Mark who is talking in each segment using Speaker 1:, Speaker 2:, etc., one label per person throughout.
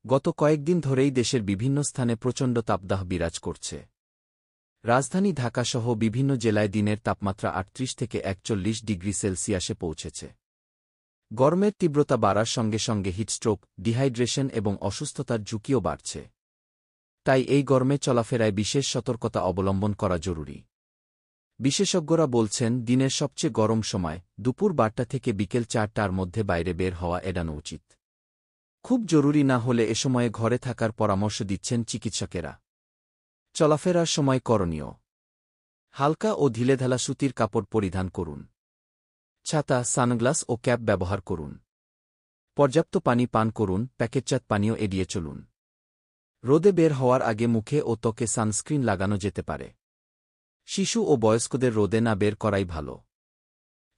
Speaker 1: গত কয়েকদিন ধরেই দেশের বিভিন্ন স্থানে প্রচণ্ড তাপদাহ বিরাজ করছে। রাজধানী ঢাকাসহ বিভিন্ন জেলায় দিনের তাপমাত্রা ৩৮ থেকে ৪১ ডিগ্রি সেলসিয়াসে পৌঁছেছে। গরমের তীব্রতা বাড়ার সঙ্গে সঙ্গে হিটস্ট্রোক, ডিহাইড্রেশন এবং অসুস্থতার ঝুঁকিও বাড়ছে। তাই এই গরমে চলাফেরায় বিশেষ সতর্কতা অবলম্বন করা জরুরি। বিশেষজ্ঞরা বলছেন, দিনের সবচেয়ে গরম সময় দুপুর ১২টা থেকে বিকেল ৪টার মধ্যে বাইরে বের হওয়া এড়ানো উচিত। খুব জরুরি না হলে এ সময়ে ঘরে থাকার পরামর্শ দিচ্ছেন চিকিৎসকেরা। চলাফেরার সময় করণীয়: হালকা ও ঢিলেঢালা সুতির কাপড় পরিধান করুন। ছাতা, সানগ্লাস ও ক্যাপ ব্যবহার করুন। পর্যাপ্ত পানি পান করুন, প্যাকেটজাত পানীয় এড়িয়ে চলুন। রোদে বের হওয়ার আগে মুখে ও ত্বকে সানস্ক্রিন লাগানো যেতে পারে। শিশু ও বয়স্কদের রোদে না বের করাই ভালো।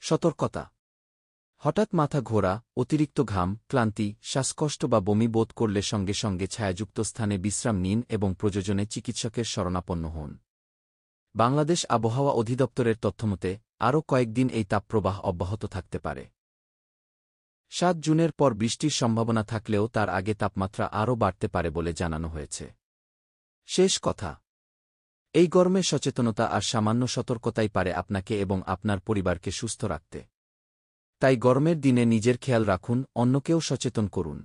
Speaker 1: সতর্কতা: হঠাৎ মাথা ঘোরা, অতিরিক্ত ঘাম, ক্লান্তি, শ্বাসকষ্ট বা বমি বোধ করলে সঙ্গে সঙ্গে ছায়াযুক্ত স্থানে বিশ্রাম নিন এবং প্রয়োজনে চিকিৎসকের শরণাপন্ন হন। বাংলাদেশ আবহাওয়া অধিদপ্তরের তথ্যমতে আরও কয়েকদিন এই তাপপ্রবাহ অব্যাহত থাকতে পারে। ৭ জুনের পর বৃষ্টির সম্ভাবনা থাকলেও তার আগে তাপমাত্রা আরও বাড়তে পারে বলে জানানো হয়েছে। শেষ কথা: এই গরমে সচেতনতা আর সামান্য সতর্কতাই পারে আপনাকে এবং আপনার পরিবারকে সুস্থ রাখতে। তাই গরমের দিনে নিজের খেয়াল রাখুন, অন্যকেও সচেতন করুন।